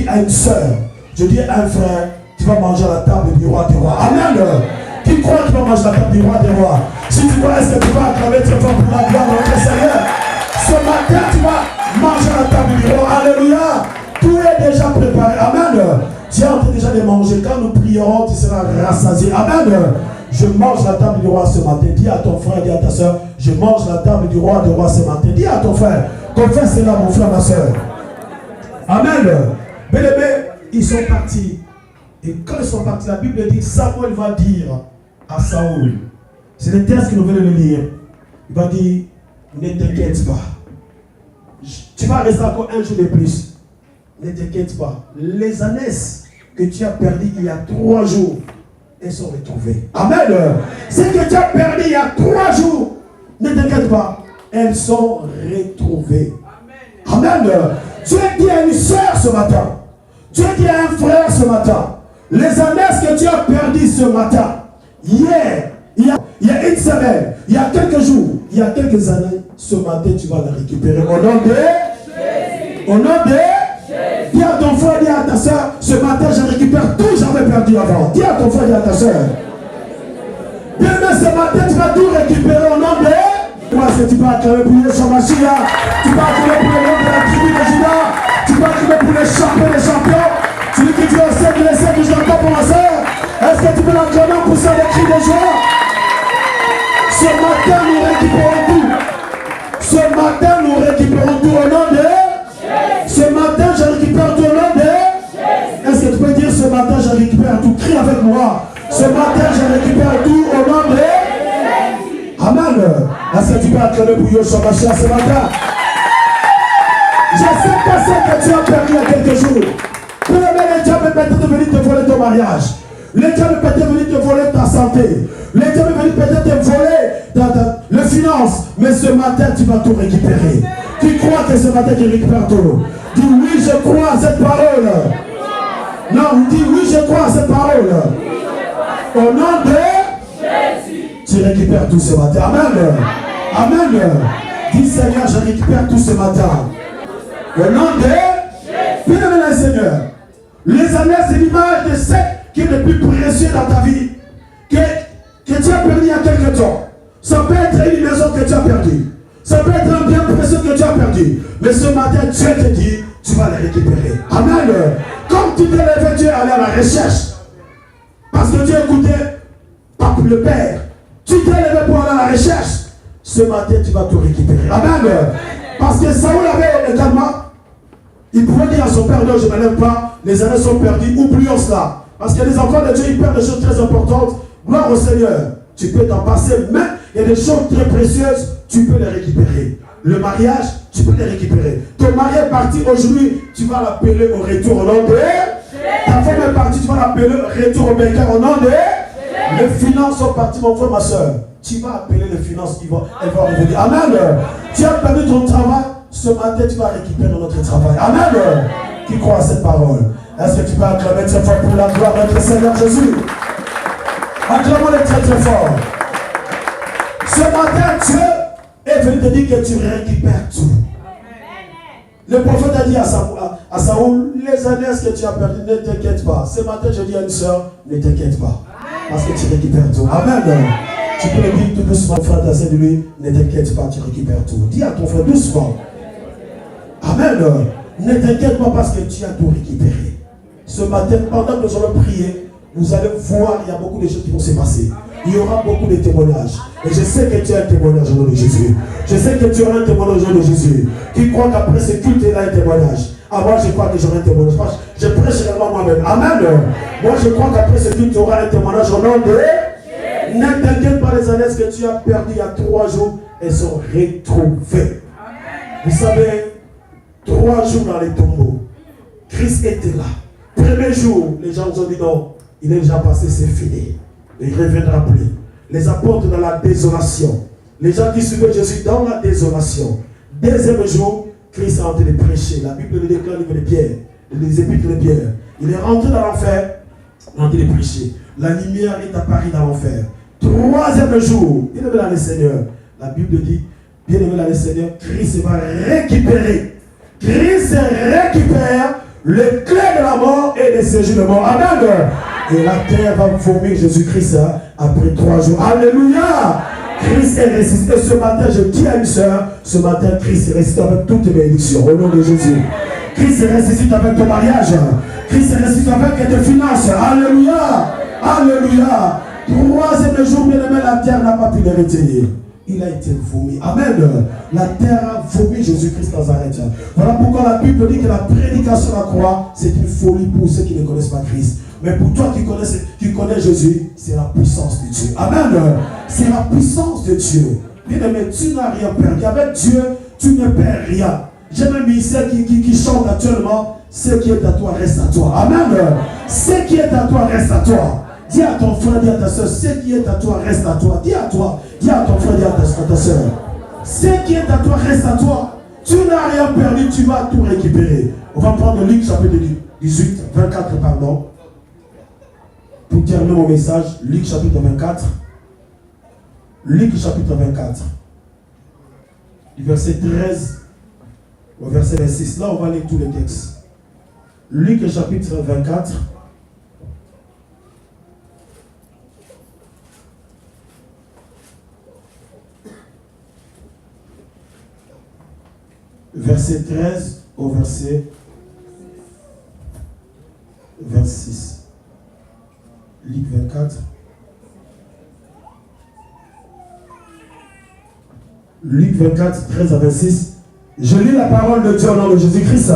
dis à une soeur, je dis à un frère, tu vas manger à la table du roi des rois. Amen. Qui croit qu'il va manger à la table du roi des rois? Si tu crois, est-ce que tu vas acclamer très fort pour la gloire de notre Seigneur? Ce matin, tu vas manger à la table du roi. Alléluia. Tout est déjà préparé. Amen. Tu es en train déjà de manger. Quand nous prierons, tu seras rassasié. Amen. Je mange la table du roi ce matin. Dis à ton frère, dis à ta soeur, je mange la table du roi ce matin. Dis à ton frère, confesse cela, mon frère, ma soeur. Amen. Bien-aimés, ils sont partis. Et quand ils sont partis, la Bible dit, Samuel va dire à Saoul, c'est le texte que nous venons de lire. Il va dire, ne t'inquiète pas. Tu vas rester encore un jour de plus. Ne t'inquiète pas. Les ânesses que tu as perdues il y a 3 jours, elles sont retrouvées. Amen. Ce que tu as perdu il y a 3 jours, ne t'inquiète pas. Elles sont retrouvées. Amen. Tu as dit à une soeur ce matin. Tu as dit à un frère ce matin. Les ânesses que tu as perdues ce matin, hier, il y a une semaine, il y a quelques jours, il y a quelques années, ce matin tu vas la récupérer. Au nom de Jésus. Au nom de Jésus. Dis à ton frère, dis à ta soeur, ce matin je récupère tout que j'avais perdu avant. Dis à ton frère, dis à ta soeur. Bien, mais ce matin tu vas tout récupérer au nom de Jésus. Parce que tu vas acclamer pour les Chamachia, tu vas acclamer pour le nom de la tribu de Juda, tu vas acclamer pour les champions des champions. Celui qui dit au ciel de l'essai que je l'entends pour ma soeur. Est-ce que tu peux l'acclamer en poussant des cris de joie? Ce matin, nous récupérons tout. Ce matin, nous récupérons tout au nom de Jésus. Ce matin, je récupère tout au nom de Jésus. Est-ce que tu peux dire ce matin, je récupère tout? Crie avec moi. Ce matin, je récupère tout au nom de Jésus. Amen. Est-ce que tu peux acclamer pour Yoshua Mashiach ce matin? Je sais pas ce que tu as perdu il y a quelques jours. Le diable est peut-être venu te voler ton mariage. Le diable est peut-être venu te voler ta santé. Le diable est venu peut-être te voler les finances. Mais ce matin, tu vas tout récupérer. Tu crois que ce matin, tu récupères tout. Dis oui, je crois à cette parole. Non, dis oui, je crois à cette parole. Au nom de Jésus. Tu récupères tout ce matin. Amen. Amen. Dis Seigneur, je récupère tout ce matin. Au nom de Jésus. Bien-aimé Seigneur. Les années, c'est l'image de ce qui est le plus précieux dans ta vie, que tu as perdu il y a quelque temps. Ça peut être une maison que tu as perdue. Ça peut être un bien précieux que tu as perdu. Mais ce matin, Dieu te dit, tu vas le récupérer. Amen. Comme tu t'es levé, tu es allé à la recherche. Parce que tu as écouté par le Père. Tu t'es levé pour aller à la recherche. Ce matin, tu vas tout récupérer. Amen. Parce que Saoul avait également, il pouvait dire à son père, non, je ne m'élève pas, les années sont perdues, oublions cela. Parce que les enfants de Dieu, ils perdent des choses très importantes. Gloire au Seigneur. Tu peux t'en passer, mais il y a des choses très précieuses, tu peux les récupérer. Le mariage, tu peux les récupérer. Ton mari est parti aujourd'hui, tu vas l'appeler au retour au nom de Jésus. Ta femme est partie, tu vas l'appeler au retour au Bécar au nom de Jésus. Les finances sont parties, mon frère, ma soeur. Tu vas appeler les finances, elles vont revenir. Amen. Tu as perdu ton travail. Ce matin, tu vas récupérer notre travail. Amen. Qui croit à cette parole? Est-ce que tu peux acclamer très fort pour la gloire de notre Seigneur Jésus? Acclamons-le très très fort. Ce matin, Dieu est venu te dire que tu récupères tout. Le prophète a dit à Saoul, les années que tu as perdues, ne t'inquiète pas. Ce matin, je dis à une soeur, ne t'inquiète pas. Parce que tu récupères tout. Amen. Tu peux le dire tout doucement, frère, t'as de lui, ne t'inquiète pas, tu récupères tout. Dis à ton frère doucement. Amen. Ne t'inquiète pas parce que tu as tout récupéré. Ce matin, pendant que nous allons prier, vous allez voir, il y a beaucoup de choses qui vont se passer. Il y aura beaucoup de témoignages. Et je sais que tu as un témoignage au nom de Jésus. Je sais que tu auras un témoignage au nom de Jésus. Qui croit qu'après ce culte, il a un témoignage. Ah, moi, je crois que j'aurai un témoignage. Je prêche réellement moi-même. Amen. Moi, je crois qu'après ce culte, tu auras un témoignage au nom de Jésus. Ne t'inquiète pas, les années que tu as perdues il y a 3 jours, elles sont retrouvées. Vous savez, 3 jours dans les tombeaux, Christ était là. Premier jour, les gens nous ont dit non, il est déjà passé, c'est fini. Il ne reviendra plus. Les apôtres dans la désolation. Les gens qui suivaient Jésus dans la désolation. Deuxième jour, Christ est en train de prêcher. La Bible le déclare, livre de Pierre, les épîtres de Pierre. Il est rentré dans l'enfer, en train de prêcher. La lumière est apparue dans l'enfer. Troisième jour, bien aimé dans le Seigneur, la Bible dit, bien aimé dans le Seigneur, Christ va récupérer. Christ récupère les clés de la mort et des séjours de mort. Amen. Et la terre va vomir Jésus-Christ après 3 jours. Alléluia. Christ est ressuscité. Ce matin, je dis à une soeur, ce matin, Christ est ressuscité avec toutes tes bénédictions. Au nom de Jésus. Christ est ressuscité avec ton mariage. Christ est ressuscité avec tes finances. Alléluia. Alléluia. 3e jour, bien aimé, la terre n'a pas pu le retenir. Il a été vomi. Amen. La terre a vomi Jésus-Christ Nazareth. Voilà pourquoi la Bible dit que la prédication de la croix, c'est une folie pour ceux qui ne connaissent pas Christ. Mais pour toi qui connais Jésus, c'est la puissance de Dieu. Amen. C'est la puissance de Dieu. Bien aimé, tu n'as rien perdu. Avec Dieu, tu ne perds rien. J'ai même mis ceux qui chantent actuellement, ce qui est à toi reste à toi. Amen. Ce qui est à toi reste à toi. Dis à ton frère, dis à ta soeur, ce qui est à toi reste à toi. Dis à toi, dis à ton frère, dis à ta soeur. Ce qui est à toi reste à toi. Tu n'as rien perdu, tu vas tout récupérer. On va prendre Luc chapitre 18, 24, pardon. Pour terminer mon message, Luc chapitre 24. Luc chapitre 24. Du verset 13 au verset 26. Là, on va lire tous les textes. Luc chapitre 24. Verset 13 au verset 26. Luc 24. Luc 24, 13 à 26. Je lis la parole de Dieu au nom de Jésus-Christ.